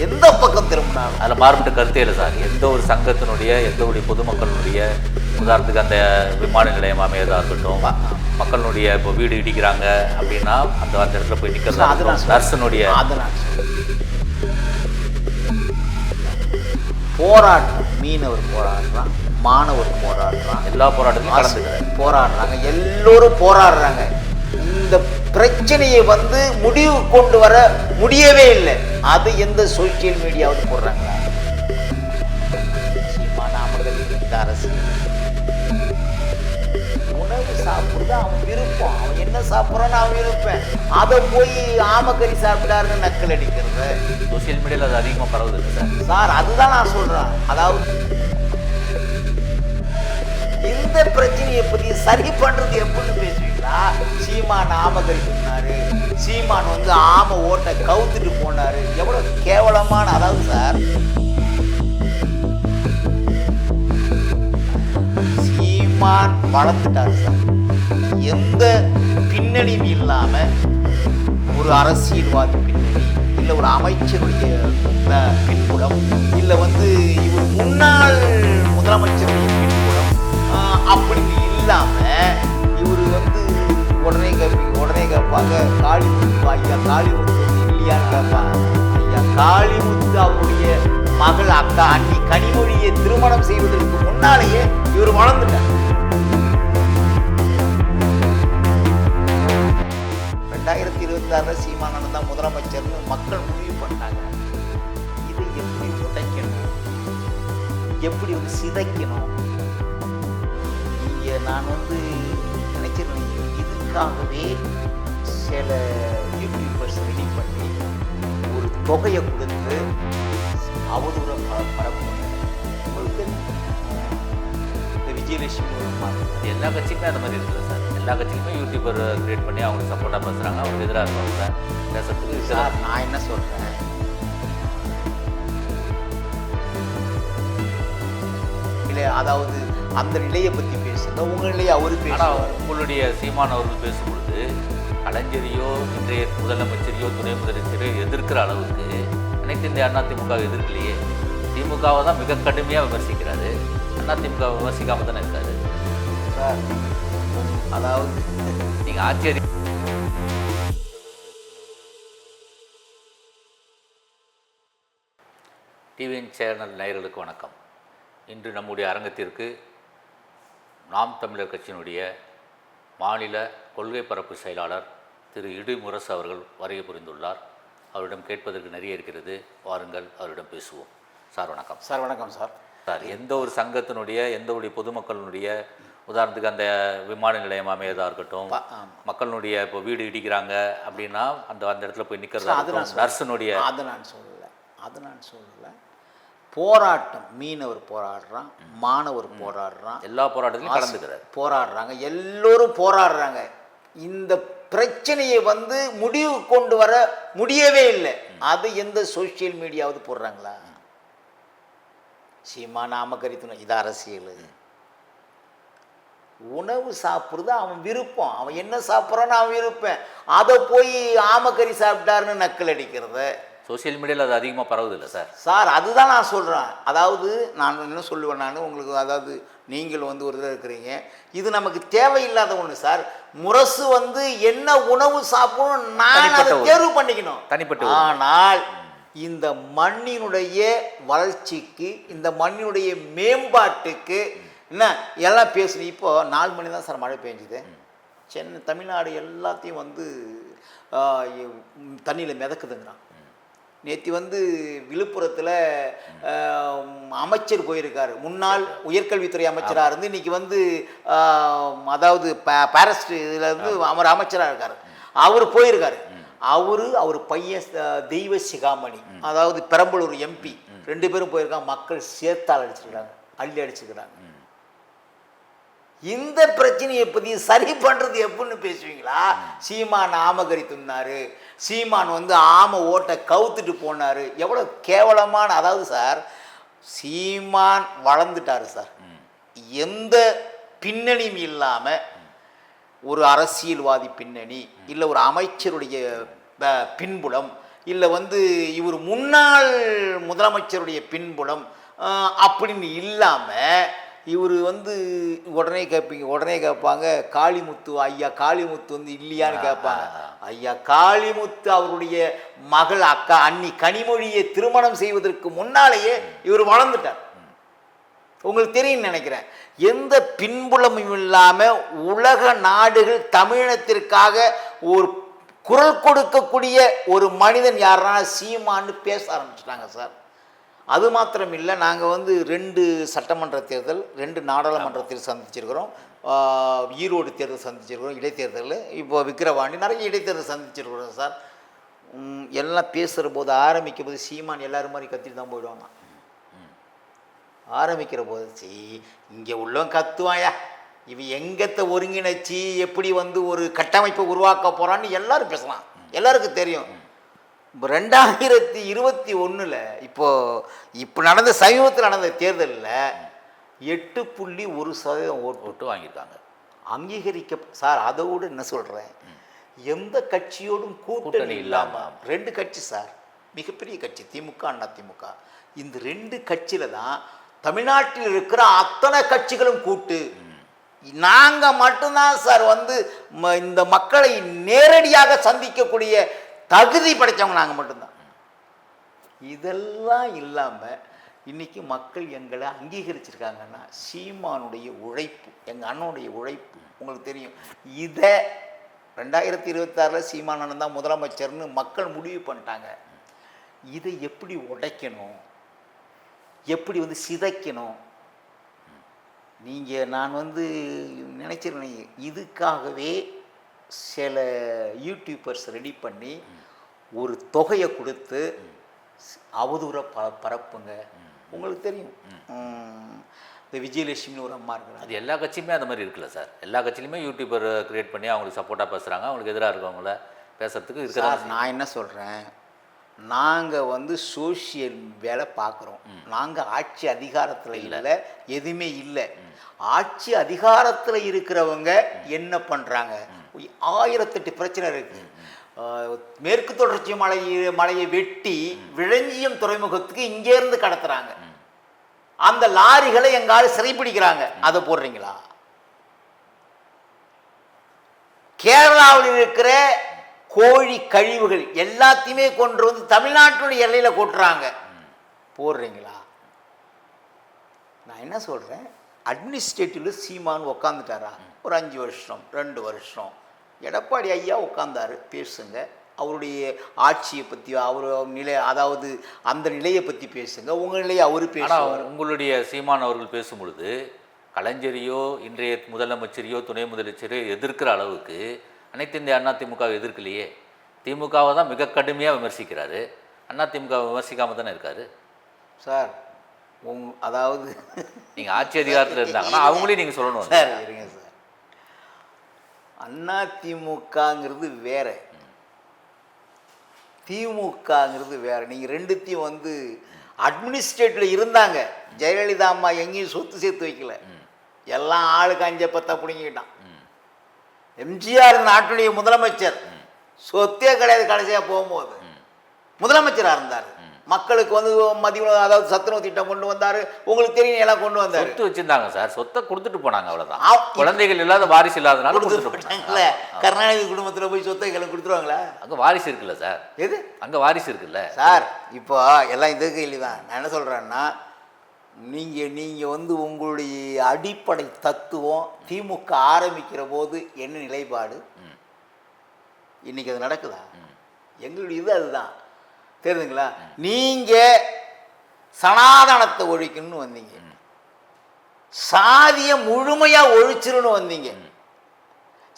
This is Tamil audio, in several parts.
எந்த பக்கம் திரும்பினாலும் அதில் மாறுபட்ட கருத்தே இல்லை சார். எந்த ஒரு சங்கத்தினுடைய எந்த ஒரு பொதுமக்களுடைய, உதாரணத்துக்கு அந்த விமான நிலையம் அமையதாக இருக்கட்டும், மக்களுடைய இப்போ வீடு இடிக்கிறாங்க அப்படின்னா அந்த அந்த இடத்துல போய் நிற்கிறது நர்ஸனுடைய போராட்டம். மீனவர் போராடுறான், மாணவர் போராடுறான், எல்லா போராட்டத்திலும் கலந்துக்கிறாங்க, போராடுறாங்க, எல்லோரும் போராடுறாங்க. இந்த பிரச்சனையை முடிவு கொண்டு வர முடியவே இல்லை. அது எந்த சோசியல் மீடியாவது போடுறாங்களா? இந்த அரசியல் உணவு சாப்பிடுறது அவன் விருப்பம், அவன் என்ன சாப்பிட்றான்னு அவன் விருப்பேன். அதை போய் ஆமக்கறி சாப்பிட்டாருன்னு நக்கல் அடிக்கிறது சோசியல் மீடியாவில் அது அதிகமாக பரவுது சார். சார் அதுதான் நான் சொல்றேன். அதாவது இந்த பிரச்சனையை பத்தி சரி பண்றது எப்படின்னு பேசுவீங்களா? சீமான் ஆமக்கறி சொன்னாரு, சீமான் ஆம ஓட்டை கவுத்துட்டு போனாரு. எவ்வளவு கேவலமான, அதாவது சார் சீமான் வளர்த்துட்டாரு சார். எந்த பின்னணியும் இல்லாம ஒரு அரசியல்வாதி பின்னணி, இல்லை ஒரு அமைச்சருடைய பின்புலம், இல்லை இவர் முன்னாள் முதலமைச்சருடைய பின்புலம் அப்படி இல்லாம இவர் உடனே கேட்பாங்க காளிமுத்து, ஐயா காளிமுத்து இல்லையான்னு கேட்பாங்க. ஐயா காளிமுத்து அவருடைய மகள் அக்கா அண்ணி கனிமொழியை திருமணம் செய்வதற்கு முன்னாலேயே இவர் வளர்ந்துட்டார். 2026 சீமானன் தான் முதலமைச்சர்னு மக்கள் முடிவு பண்ணாங்க. இதை எப்படி உடைக்கணும், எப்படி சிதைக்கணும்? இங்கே நான் நினைக்கிறேன், இதுக்காகவே சில யூடியூபர்ஸ் ரெடி பண்ணி ஒரு தொகையை கொடுத்து அவதூறம் பரப்பணும். இந்த விஜயலட்சுமி எல்லா கட்சியுமே அந்த மாதிரி இருக்குல்ல சார். எல்லா கட்சிக்குமே யூடியூபர் கிரியேட் பண்ணி அவங்களுக்கு சப்போர்ட்டாக பேசுகிறாங்க, அவங்களுக்கு எதிராக இருக்காங்க பேசுறதுக்கு. சார் நான் என்ன சொல்கிறேன், இல்லை அதாவது அந்த நிலையை பற்றி பேசுங்க, உங்கள் நிலையை அவரு பேசுகிறார். உங்களுடைய சீமான் அவர்கள் பேசும்பொழுது கலைஞரையோ இன்றைய முதலமைச்சரையோ துணை முதலமைச்சரையோ எதிர்க்கிற அளவுக்கு அனைத்து இந்திய அதிமுக எதிர்க்கலையே. திமுகவை தான் மிக கடுமையாக விமர்சிக்கிறாரு, அதிமுக விமர்சிக்காம தானே இருக்காரு சார். அதாவது நீங்கள் ஆச்சரிய டிவியின் சேனல் நேயர்களுக்கு வணக்கம். இன்று நம்முடைய அரங்கத்திற்கு நாம் தமிழர் கட்சியினுடைய மாநில கொள்கை பரப்பு செயலாளர் திரு இடுமுரசு அவர்கள் வருகை புரிந்துள்ளார். அவரிடம் கேட்பதற்கு நிறைய இருக்கிறது, வாருங்கள் அவரிடம் பேசுவோம். சார் வணக்கம். சார் வணக்கம் சார். சார், எந்த ஒரு சங்கத்தினுடைய எந்த ஒரு பொதுமக்களுடைய, உதாரணத்துக்கு அந்த விமான நிலையம் அமையதாக இருக்கட்டும், மக்களுடைய இப்போ வீடு இடிக்கிறாங்க அப்படின்னா அந்த அந்த இடத்துல போய் நிற்கிறது நர்ஸனுடைய அது நான் சொல்லலை. போராட்டம், மீனவர் போராடுறான், மாணவர் போராடுறான், எல்லா போராட்டத்திலும் கலந்துக்கிறார், போராடுறாங்க, எல்லோரும் போராடுறாங்க. இந்த பிரச்சனையை முடிவு கொண்டு வர முடியவே இல்லை. அது எந்த சோசியல் மீடியாவது போடுறாங்களா? சீமா நாமக்கறி துணை, இது அரசியல். உணவு சாப்பிட்றது அவன் விருப்பம், அவன் என்ன சாப்பிட்றான்னு அவன் விருப்பம். அதை போய் ஆமக்கறி சாப்பிட்டாருன்னு நக்கல் அடிக்கிறது சோசியல் மீடியாவில் அது அதிகமாக பரவுது இல்லை சார். சார் அதுதான் நான் சொல்கிறேன். அதாவது நான் என்ன சொல்லுவேன், நான் உங்களுக்கு, அதாவது நீங்கள் ஒரு இதில் இருக்கிறீங்க, இது நமக்கு தேவையில்லாத ஒன்று சார். முரசு என்ன உணவு சாப்பிடணும் நான் அதை தேர்வு பண்ணிக்கணும் தனிப்பட்ட. ஆனால் இந்த மண்ணினுடைய வளர்ச்சிக்கு, இந்த மண்ணினுடைய மேம்பாட்டுக்கு என்ன எல்லாம் பேசணும். இப்போ 4 மணி தான் சார் மழை பெஞ்சுது. சென்னை தமிழ்நாடு எல்லாத்தையும் தண்ணியில் மிதக்குதுங்கிறான். நேற்று விழுப்புரத்தில் அமைச்சர் போயிருக்காரு, முன்னாள் உயர்கல்வித்துறை அமைச்சராக இருந்து இன்னைக்கு அதாவது பாரஸ்ட் இதில் அவர் அமைச்சராக இருக்கார். அவர் போயிருக்காரு. அவர் பையன் தெய்வ சிகாமணி, அதாவது பெரம்பலூர் எம்பி, 2 பேரும் போயிருக்காங்க. மக்கள் சேர்த்தால் அடிச்சுக்கிறாங்க, அள்ளி அடிச்சுக்கிறாங்க. இந்த பிரச்சனையை பற்றி சரி பண்ணுறது எப்படின்னு பேசுவீங்களா? சீமான் ஆமகரி துண்ணாரு, சீமான் ஆம ஓட்டை கவுத்துட்டு போனார். எவ்வளோ கேவலமான, அதாவது சார் சீமான் வளர்ந்துட்டாரு சார். எந்த பின்னணியும் இல்லாமல் ஒரு அரசியல்வாதி பின்னணி, இல்லை ஒரு அமைச்சருடைய பின்புலம், இல்லை வந்து இவர் முன்னாள் முதலமைச்சருடைய பின்புலம் அப்படின்னு இல்லாமல் இவர் வந்து உடனே கேட்பாங்க காளிமுத்து ஐயா காளிமுத்து வந்து இல்லையான்னு கேட்பாங்க. ஐயா காளிமுத்து அவருடைய மகள் அக்கா அண்ணி கனிமொழியை திருமணம் செய்வதற்கு முன்னாலேயே இவர் வளர்ந்துட்டார். உங்களுக்கு தெரியும் நினைக்கிறேன். எந்த பின்புலமும் இல்லாமல் உலக நாடுகள் தமிழினத்திற்காக ஒரு குரல் கொடுக்கக்கூடிய ஒரு மனிதன் யாருன்னா சீமான்னு பேச ஆரம்பிச்சிட்டாங்க சார். அது மாத்திரம் இல்லை, நாங்கள் வந்து 2 சட்டமன்ற தேர்தல் 2 நாடாளுமன்றத்தில் சந்திச்சிருக்கிறோம். ஈரோடு தேர்தல் சந்திச்சிருக்கிறோம், இடைத்தேர்தல். இப்போ விக்கிரவாண்டி நிறைய இடைத்தேர்தல் சந்திச்சிருக்கிறோம் சார். எல்லாம் பேசுகிற போது ஆரம்பிக்கும் போது சீமான் எல்லோரும் மாதிரி கத்திட்டு தான் போயிடுவாங்க. ஆரம்பிக்கிற போது இங்கே உள்ளவன் கத்துவாயா, இவன் எங்கத்தை ஒருங்கிணைச்சி எப்படி வந்து ஒரு கட்டமைப்பை உருவாக்க போகிறான்னு எல்லாரும் பேசலாம், எல்லாருக்கும் தெரியும். இப்போ 2021 இப்போ நடந்த சமீபத்தில் நடந்த தேர்தலில் 8.1% ஓட்டு வாங்கியிருக்காங்க. அங்கீகரிக்க சார். அதோடு என்ன சொல்கிறேன், எந்த கட்சியோடும் கூட்டணி இல்லாமல் 2 கட்சி சார், மிகப்பெரிய கட்சி திமுக அதிமுக. இந்த 2 கட்சியில் தான் தமிழ்நாட்டில் இருக்கிற அத்தனை கட்சிகளும் கூட்டு. நாங்கள் மட்டும்தான் சார் வந்து இந்த மக்களை நேரடியாக சந்திக்கக்கூடிய தகுதி படைத்தவங்க நாங்கள் மட்டும்தான். இதெல்லாம் இல்லாமல் இன்றைக்கி மக்கள் எங்களை அங்கீகரிச்சிருக்காங்கன்னா சீமானுடைய உழைப்பு, எங்கள் அண்ணனுடைய உழைப்பு. உங்களுக்கு தெரியும். இதை 2026 சீமான் அண்ணன் தான் முதலமைச்சர்னு மக்கள் முடிவு பண்ணிட்டாங்க. இதை எப்படி உடைக்கணும், எப்படி வந்து சிதைக்கணும், நான் வந்து நினச்சிருந்தேன். இதுக்காகவே சில யூடியூபர்ஸ் ரெடி பண்ணி ஒரு தொகையை கொடுத்து அவதூற பரப்புங்க. உங்களுக்கு தெரியும், இந்த விஜயலட்சுமின்னு ஒரு அம்மா இருக்கிறாங்க. அது எல்லா கட்சியுமே அந்த மாதிரி இருக்குல்ல சார். எல்லா கட்சியிலுமே யூடியூபர் கிரியேட் பண்ணி அவங்களுக்கு சப்போர்ட்டாக பேசுகிறாங்க, அவங்களுக்கு எதிராக இருக்கவங்கள பேசுறதுக்கு இருக்கிறாங்க. நான் என்ன சொல்கிறேன், நாங்கள் வந்து சோஷியல் வேலை பார்க்குறோம். நாங்கள் ஆட்சி அதிகாரத்தில் இல்லை, எதுவுமே இல்லை. ஆட்சி அதிகாரத்தில் இருக்கிறவங்க என்ன பண்ணுறாங்க, 1008 பிரச்சனை இருக்குது. மேற்கு தொடர்ச்சி மலையை வெட்டி விழஞ்சியம் துறைமுகத்துக்கு இங்கேருந்து கடத்துறாங்க. அந்த லாரிகளை எங்காலும் சிறைப்பிடிக்கிறாங்க. அதை போடுறீங்களா? கேரளாவில் இருக்கிற கோழி கழிவுகள் எல்லாத்தையுமே கொண்டு வந்து தமிழ்நாட்டுடைய எல்லையில் கொட்டுறாங்க. போடுறீங்களா? நான் என்ன சொல்கிறேன், அட்மினிஸ்ட்ரேட்டிவ்ல சீமான் உக்காந்துட்டாரா? ஒரு 5 வருஷம் 2 வருஷம் எடப்பாடி ஐயா உட்கார்ந்தாரு. பேசுங்க, அவருடைய ஆட்சியை பற்றி, அவர் நிலை, அதாவது அந்த நிலையை பற்றி பேசுங்க. உங்கள் நிலையை அவர் பேசுவார். உங்களுடைய சீமான் அவர்கள் பேசும் பொழுது கலைஞரையோ இன்றைய முதலமைச்சரையோ துணை முதலமைச்சரையோ எதிர்க்கிற அளவுக்கு அனைத்து இந்திய அதிமுகவை எதிர்க்கலையே. திமுகவை தான் மிக கடுமையாக விமர்சிக்கிறாரு. அதிமுகவை விமர்சிக்காமல் தானே இருக்காரு சார். அதாவது நீங்கள் ஆட்சி அதிகாரத்தில் இருந்தாங்கன்னா அவங்களையும் நீங்கள் சொல்லணும் சார். இருங்க சார், அதிமுகங்கிறது வேற, திமுகங்கிறது வேற. நீங்கள் ரெண்டுத்தையும் வந்து அட்மினிஸ்ட்ரேட்டிவ்ல இருந்தாங்க. ஜெயலலிதா அம்மா எங்கேயும் சொத்து சேர்த்து வைக்கல, எல்லாம் ஆளுக்கு 5-10 பிடிங்கிக்கிட்டான். எம்ஜிஆர் நாட்டுடைய முதலமைச்சர், சொத்தே கிடையாது. கடைசியாக போகும்போது முதலமைச்சராக இருந்தார். மக்களுக்கு வந்து மதிய, அதாவது சத்துணவு திட்டம் கொண்டு வந்தார். உங்களுக்கு தெரியும், எல்லாம் கொண்டு வந்தார். சொத்து வச்சிருந்தாங்க சார், சொத்தை கொடுத்துட்டு போனாங்க, அவ்வளோதான். குழந்தைகள் இல்லாத வாரிசு இல்லாதனால கொடுத்துட்டு போனாங்கல்ல. கருணாநிதி குடும்பத்தில் போய் சொத்தை கொடுத்துருவாங்களா? அங்கே வாரிசு இருக்குல்ல சார். எது அங்கே வாரிசு இருக்குல்ல சார்? இப்போ எல்லாம் இது கேள்வி தான். நான் என்ன சொல்கிறேன்னா, நீங்கள் வந்து உங்களுடைய அடிப்படை தத்துவம் திமுக ஆரம்பிக்கிற போது என்ன நிலைப்பாடு, இன்னைக்கு அது நடக்குதா? எங்களுடைய இது அதுதான். தெரியுதுங்களா? நீங்கள் சனாதனத்தை ஒழிக்கணும்னு வந்தீங்க, சாதியை முழுமையாக ஒழிச்சிருன்னு வந்தீங்க,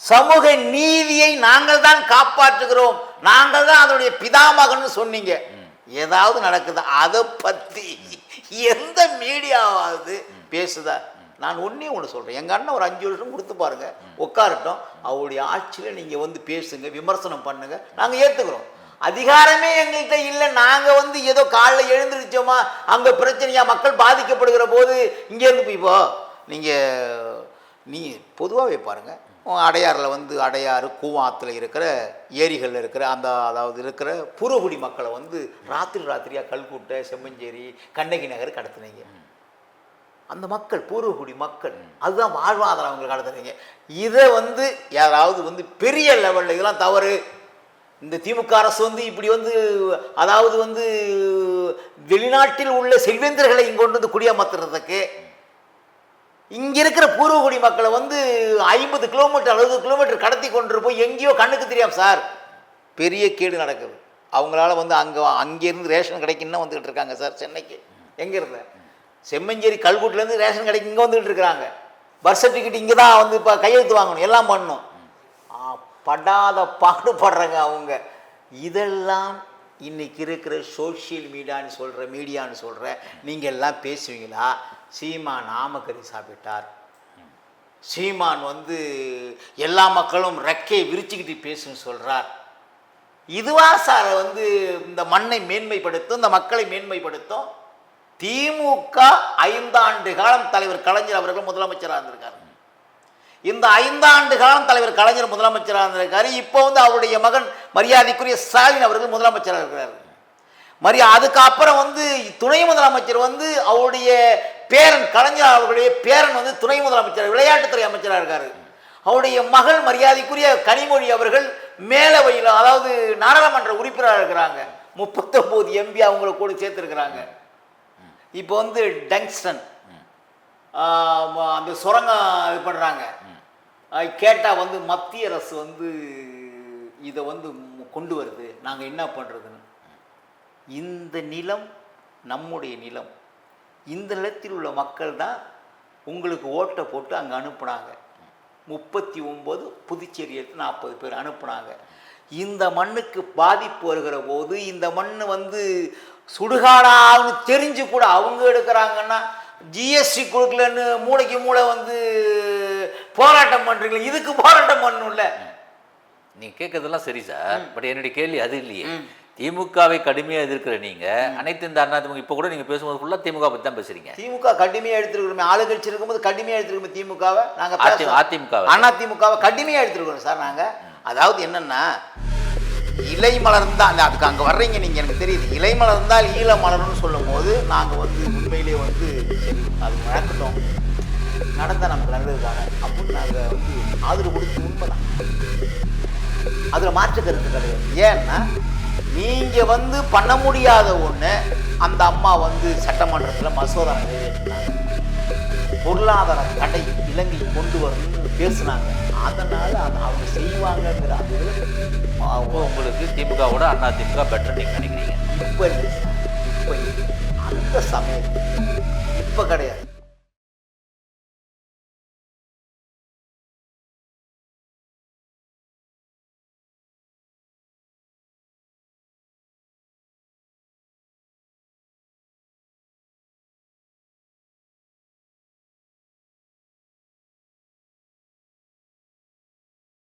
சமூக நீதியை நாங்கள் தான் காப்பாற்றுகிறோம், நாங்கள் தான் அதனுடைய பிதாமகன்னு சொன்னீங்க. ஏதாவது நடக்குதா? அதை பற்றி எந்த மீடியாவாவது பேசுதா? நான் ஒன்றே ஒன்று சொல்கிறேன், எங்கள் அண்ணன் ஒரு 5 வருஷம் கொடுத்து பாருங்க, உட்காரட்டும். அவருடைய ஆட்சியில் நீங்கள் வந்து பேசுங்க, விமர்சனம் பண்ணுங்க, நாங்கள் ஏற்றுக்கிறோம். அதிகாரமே எங்கள்கிட்ட இல்லை, நாங்கள் வந்து ஏதோ காலைல எழுந்திரிச்சோமா, அங்கே பிரச்சனையாக மக்கள் பாதிக்கப்படுகிற போது இங்கேருந்து இப்போ நீங்கள் பொதுவாகவே பாருங்கள், அடையாறில் வந்து அடையாறு கூவாத்தில் இருக்கிற ஏரிகளில் இருக்கிற அந்த அதாவது இருக்கிற பூர்வகுடி மக்களை வந்து ராத்திரியாக கல்குட்டை செம்மஞ்சேரி கண்ணகி நகர் கடத்துனீங்க. அந்த மக்கள் பூர்வகுடி மக்கள் அதுதான் வாழ்வாதாரம் அவங்களுக்கு கடத்துனீங்க. இதை வந்து யாராவது வந்து பெரிய லெவலில் இதெல்லாம் தவறு, இந்த திமுக அரசு வந்து இப்படி வந்து அதாவது வந்து வெளிநாட்டில் உள்ள செல்வேந்தர்களை இங்கே கொண்டு வந்து குடியமர்த்துறதுக்கு இங்கே இருக்கிற பூர்வகுடி மக்களை வந்து 50 கிலோமீட்டர் 60 கிலோமீட்டர் கடத்தி கொண்டு போய் எங்கேயோ கண்ணுக்கு தெரியாம சார் பெரிய கேடு நடக்குது. அவங்களால வந்து அங்கேருந்து ரேஷன் கிடைக்குன்னு வந்துக்கிட்டு இருக்காங்க சார். சென்னைக்கு எங்கே இருந்த செம்மஞ்சேரி கல்குட்டிலேருந்து ரேஷன் கிடைக்கு இங்கே வந்துக்கிட்டு இருக்கிறாங்க. பர்த் சர்டிஃபிகேட் இங்கே தான் வந்து இப்போ கையெழுத்து வாங்கணும், எல்லாம் பண்ணணும். படாத பாடுபடுறாங்க அவங்க. இதெல்லாம் இன்னைக்கு இருக்கிற சோஷியல் மீடியான்னு சொல்கிற நீங்கள் எல்லாம் பேசுவீங்களா? சீமான் ஆமக்கறி சாப்பிட்டார், சீமான் வந்து எல்லா மக்களும் ரெக்கையை விரிச்சுக்கிட்டு பேசுன்னு சொல்கிறார். இதுவா சார் வந்து இந்த மண்ணை மேன்மைப்படுத்தும், இந்த மக்களை மேன்மைப்படுத்தும்? திமுக 5 ஆண்டு காலம் தலைவர் கலைஞர் அவர்கள் முதலமைச்சராக இருந்திருக்காரு. இந்த 5 ஆண்டு காலம் தலைவர் கலைஞர் முதலமைச்சராக இருந்திருக்காரு. இப்போ வந்து அவருடைய மகன் மரியாதைக்குரிய ஸ்டாலின் அவர்கள் முதலமைச்சராக இருக்கிறார். அதுக்கப்புறம் வந்து துணை முதலமைச்சர் வந்து அவருடைய பேரன் கலைஞர் அவர்களுடைய பேரன் வந்து துணை முதலமைச்சர் விளையாட்டுத்துறை அமைச்சராக இருக்காரு. அவருடைய மகள் மரியாதைக்குரிய கனிமொழி அவர்கள் மேலவையில் அதாவது நாடாளுமன்ற உறுப்பினராக இருக்கிறாங்க. 39 எம்பி அவங்கள கூட சேர்த்துருக்கிறாங்க. இப்போ வந்து டங்ஸ்டன் அந்த சுரங்கம் இது பண்ணுறாங்க. கேட்டால் வந்து மத்திய அரசு வந்து இதை வந்து கொண்டு வருது, நாங்கள் என்ன பண்ணுறதுன்னு. இந்த நிலம் நம்முடைய நிலம். இந்த நிலத்தில் உள்ள மக்கள் தான் உங்களுக்கு ஓட்டை போட்டு அங்கே அனுப்புனாங்க. 39 புதுச்சேரி எடுத்து 40 பேர் அனுப்புனாங்க. இந்த மண்ணுக்கு பாதிப்பு வருகிற போது இந்த மண் வந்து சுடுகாடான்னு தெரிஞ்சு கூட அவங்க எடுக்கிறாங்கன்னா ஜிஎஸ்டி கொடுக்கலன்னு மூளைக்கு மூளை வந்து போராட்டம் பண்ணுறீங்களா? இதுக்கு போராட்டம் பண்ணணும்ல. நீங்கள் கேட்கறதெல்லாம் சரி சார், பட் என்னுடைய கேள்வி அது இல்லையே. திமுகவை கடுமையாக எதிர்க்கிற நீங்கள் அனைத்து இந்த அண்ணா திமுக இப்போ கூட நீங்கள் பேசும்போது ஃபுல்லாக திமுக பற்றி தான் பேசுகிறீங்க. திமுக கடுமையாக எடுத்துருக்கோமே, ஆளுங்கட்சி இருக்கும்போது கடுமையாக எடுத்துருக்கோமே திமுகவை. நாங்கள் அதிமுகவை கடுமையாக எடுத்துருக்கோம் சார் நாங்கள். அதாவது என்னென்னா இலை மலர்ந்தால் அதுக்கு அங்கே வர்றீங்க நீங்கள், எனக்கு தெரியுது. இலை மலர்ந்தால் ஈழ மலர்னு சொல்லும் போது நாங்கள் வந்து உண்மையிலே வந்து சரி அது நடக்கட்டும், நடந்தால் நமக்கு நல்லது தானே அப்படின்னு நாங்கள் வந்து ஆதரவு கொடுத்து உண்மைதான். அதில் மாற்று கருத்து கிடையாது. ஏன்னா நீங்கள் வந்து பண்ண முடியாத ஒன்று அந்த அம்மா வந்து சட்டமன்றத்தில் மசோதா நிறைவேற்றினாங்க. பொருளாதார தடை இலங்கை கொண்டு வரணும்னு பேசுனாங்க. அதனால் அவங்க செய்வாங்கங்கிற அது உங்களுக்கு திமுகவோட அண்ணா திமுக பெட்டர் நீங்கள் நினைக்கிறீங்க? இப்போ இல்லை சார், இப்போ அந்த சமயத்தில் இப்போ கிடையாது.